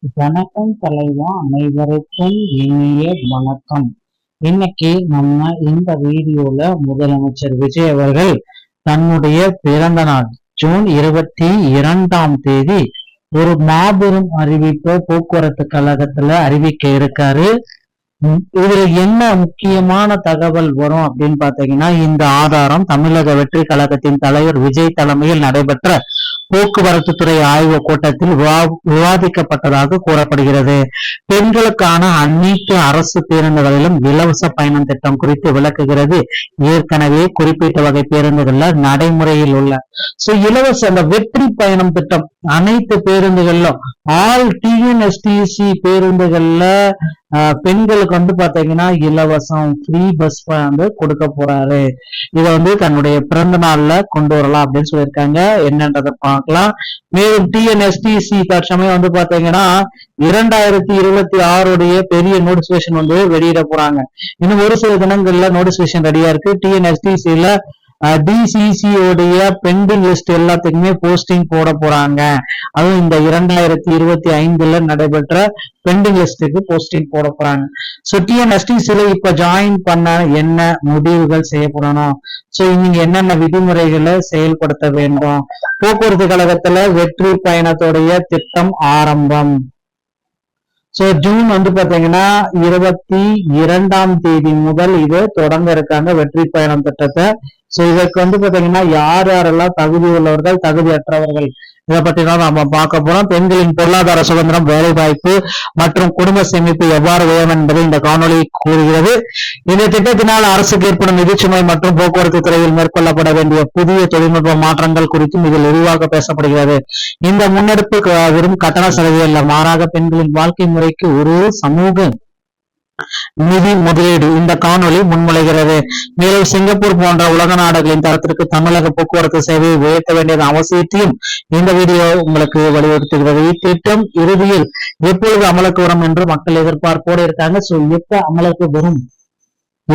வணக்கம் தலைவா, அனைவருக்கும் இனிய வணக்கம். இன்னைக்கு நம்ம இந்த வீடியோல முதலமைச்சர் விஜய் அவர்கள் தன்னுடைய பிறந்த நாள் ஜூன் 22 ஒரு மாபெரும் அறிவிப்பை போக்குவரத்து கழகத்துல அறிவிக்க இருக்காரு. இதுல என்ன முக்கியமான தகவல் வரும் அப்படின்னு பாத்தீங்கன்னா, இந்த ஆதாரம் தமிழக வெற்றி கழகத்தின் தலைவர் விஜய் தலைமையில் நடைபெற்ற போக்குவரத்து துறை ஆய்வு கூட்டத்தில் விவாதிக்கப்பட்டதாக கூறப்படுகிறது. பெண்களுக்கான அனைத்து அரசு பேருந்துகளிலும் இலவச பயணம் திட்டம் குறித்து விளக்குகிறது. ஏற்கனவே குறிப்பிட்ட வகை பேருந்துகள்ல நடைமுறையில் உள்ள இலவச அந்த வெற்றி பயணம் திட்டம் அனைத்து பேருந்துகள்லும் ஆல் டிஎன்எஸ்டிசி பேருந்துகள்ல பெண்களுக்கு பாத்தீங்கன்னா இலவசம் ஃப்ரீ பஸ் கொடுக்க போறாரு. இதை தன்னுடைய பிறந்த நாள்ல கொண்டு வரலாம் அப்படின்னு சொல்லியிருக்காங்க. என்னன்றதை பார்க்கலாம். மேலும் டிஎன்எஸ்டிசி தற்சமயம் பாத்தீங்கன்னா 2026 பெரிய நோட்டிபிகேஷன் வெளியிட போறாங்க. இன்னும் ஒரு சில தினங்கள்ல நோட்டிபிகேஷன் ரெடியா இருக்கு. டிஎன்எஸ்டிசில டிசிசி உடைய பெண்டிங் லிஸ்ட் எல்லாத்துக்குமே போஸ்டிங் போட போறாங்க. அதுவும் இந்த 2025 நடைபெற்ற பெண்டிங் லிஸ்டுக்கு போஸ்டிங் போட போறாங்க. டிஎன்எஸ்டிசில இப்ப ஜாயின் பண்ண என்ன முடிவுகள் செய்யப்படணும், நீங்க என்னென்ன விதிமுறைகளை செயல்படுத்த வேண்டும். போக்குவரத்து கழகத்துல வெற்றி பயணத்துடைய திட்டம் ஆரம்பம். ஜூன் பாத்தீங்கன்னா 22 முதல் இது தொடங்க இருக்காங்க வெற்றி பயணம் திட்டத்தை. இதற்கு பாத்தீங்கன்னா யார் யாரெல்லாம் தகுதி உள்ளவர்கள், தகுதியற்றவர்கள், இதை பற்றி தான் நம்ம பார்க்க போறோம். பெண்களின் பொருளாதார சுதந்திரம், வேலை வாய்ப்பு மற்றும் குடும்ப சேமிப்பு எவ்வாறு உயரும் என்பதை இந்த காணொலி கூறுகிறது. இந்த திட்டத்தினால் அரசுக்கு ஏற்படும் நிதிச்சுமை மற்றும் போக்குவரத்து துறையில் மேற்கொள்ளப்பட வேண்டிய புதிய தொழில்நுட்ப மாற்றங்கள் குறித்தும் இதில் விரிவாக பேசப்படுகிறது. இந்த முன்னெடுப்பு வெறும் கட்டண சலுகை அல்ல, மாறாக பெண்களின் வாழ்க்கை முறைக்கு ஒரு சமூக நிதி முதலீடு. இந்த காணொலி முன்மொழிகிறது. மேலும் சிங்கப்பூர் போன்ற உலக நாடுகளின் தரத்திற்கு தமிழக போக்குவரத்து சேவையை உயர்த்த வேண்டியது அவசியத்தையும் இந்த வீடியோ உங்களுக்கு வலியுறுத்துகிறது. இத்திட்டம் இறுதியில் எப்பொழுது அமலுக்கு வரும் என்று மக்கள் எதிர்பார்ப்போடு இருக்காங்க. எப்ப அமலுக்கு வரும்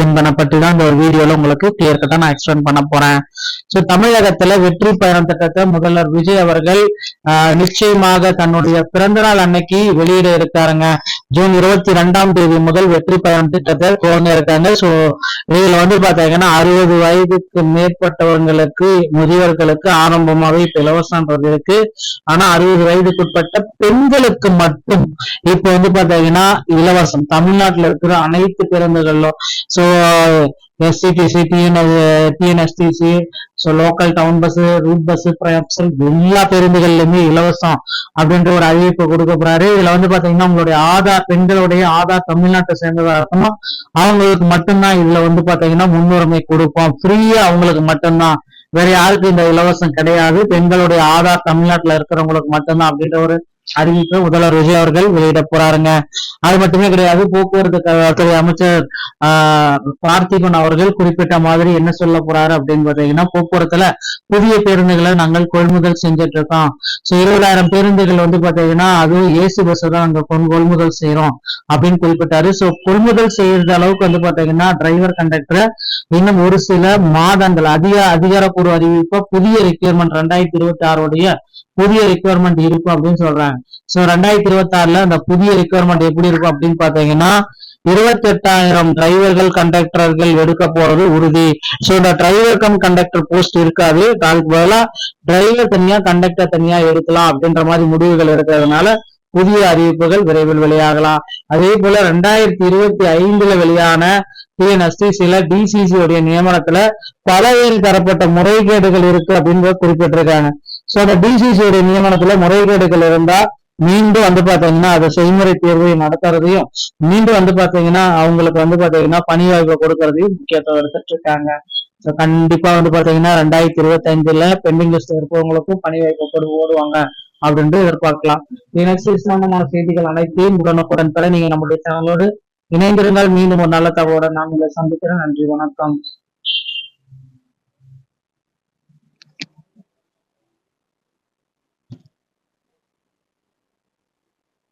என்பதை பற்றி தான் இந்த ஒரு வீடியோல உங்களுக்கு கிளியர் கட்டா நான் எக்ஸ்பிளைன் பண்ண போறேன். தமிழகத்துல வெற்றி பயணம் திட்டத்தை முதல்வர் விஜய் அவர்கள் நிச்சயமாக தன்னுடைய பிறந்த நாள் அன்னைக்கு வெளியிட இருக்காருங்க. ஜூன் 22 முதல் வெற்றி பயணம் திட்டத்தை துவங்க இருக்காங்க. இதுல பாத்தீங்கன்னா 60 வயதுக்கு மேற்பட்டவங்களுக்கு, முதியவர்களுக்கு ஆரம்பமாவே இப்ப இலவசன்றது இருக்கு. ஆனா 60 வயதுக்குட்பட்ட பெண்களுக்கு மட்டும் இப்ப பாத்தீங்கன்னா இலவசம் தமிழ்நாட்டுல இருக்கிற அனைத்து பேருந்துகளிலும். SCTC, TNSTC, local town bus, route bus, எல்லா பேருந்துகள்லயுமே இலவசம் அப்படின்ற ஒரு அறிவிப்பு கொடுக்க போறாரு. இதுல பாத்தீங்கன்னா உங்களுடைய ஆதார், பெண்களுடைய ஆதார் தமிழ்நாட்டை சேர்ந்ததா இருக்கணும். அவங்களுக்கு மட்டும்தான் இதுல பாத்தீங்கன்னா முன்னுரிமை கொடுப்போம். ஃப்ரீயா அவங்களுக்கு மட்டும்தான், வேற யாருக்கு இந்த இலவசம் கிடையாது. பெண்களுடைய ஆதார் தமிழ்நாட்டுல இருக்கிறவங்களுக்கு மட்டும்தான் அப்படின்ற ஒரு அறிவிப்பு முதல்வர் விஜய் அவர்கள் வெளியிட போறாருங்க. அது மட்டுமே கிடையாது, போக்குவரத்து துறை அமைச்சர் பார்த்திபன் அவர்கள் குறிப்பிட்ட மாதிரி என்ன சொல்ல போறாரு அப்படின்னு பாத்தீங்கன்னா, போக்குவரத்துல புதிய பேருந்துகளை நாங்கள் கொள்முதல் செஞ்சுட்டு இருக்கோம். 20,000 பேருந்துகள் பாத்தீங்கன்னா அதுவும் ஏசி பஸ் தான் நாங்க கொள்முதல் செய்யறோம் அப்படின்னு குறிப்பிட்டாரு. கொள்முதல் செய்யற அளவுக்கு பாத்தீங்கன்னா டிரைவர், கண்டக்டர் இன்னும் ஒரு சில மாதங்கள் அதிகாரப்பூர்வ அறிவிப்பா புதிய ரெக்யர்மெண்ட் 2026 புதிய ரெக்யர்மெண்ட் இருக்கும் அப்படின்னு சொல்றாங்க. 2026 அந்த புதிய ரெக்யர்மெண்ட் எப்படி இருக்கும் அப்படின்னு பாத்தீங்கன்னா 28,000 டிரைவர்கள், கண்டக்டர்கள் எடுக்க போறது உறுதி. இந்த டிரைவர் கம் கண்டக்டர் போஸ்ட் இருக்காது. அதுக்கு பதிலா டிரைவர் தனியா, கண்டக்டர் தனியா எடுக்கலாம் அப்படின்ற மாதிரி முடிவுகள் இருக்கிறதுனால புதிய அறிவிப்புகள் விரைவில் வெளியாகலாம். அதே போல 2025 வெளியான டிஎன்எஸ்டிசில டிசிசி உடைய நியமனத்துல பலவேறு தரப்பட்ட முறைகேடுகள் இருக்கு அப்படின்னு குறிப்பிட்டிருக்காங்க. அந்த டிசிசி உடைய நியமனத்துல முறைகேடுகள் இருந்தா மீண்டும் பாத்தீங்கன்னா அதை செய்முறை தேர்வை நடத்துறதையும், மீண்டும் பாத்தீங்கன்னா அவங்களுக்கு பாத்தீங்கன்னா பணி வாய்ப்பு கொடுக்கறதையும் முக்கியத்துவம் எடுத்துட்டு இருக்காங்க. கண்டிப்பா பாத்தீங்கன்னா 2025 பெண்டிங் லிஸ்ட் இருப்பவங்களுக்கும் பணி வாய்ப்பு ஓடுவாங்க அப்படின்ட்டு எதிர்பார்க்கலாம். சம்பந்தமான செய்திகள் அனைத்தையும் உடனுக்குடன் பெற நீங்க நம்முடைய சேனலோடு இணைந்திருந்தால் மீண்டும் ஒரு நல்ல தகவலுடன் நான் உங்களை சந்திக்கிறேன். நன்றி, வணக்கம்.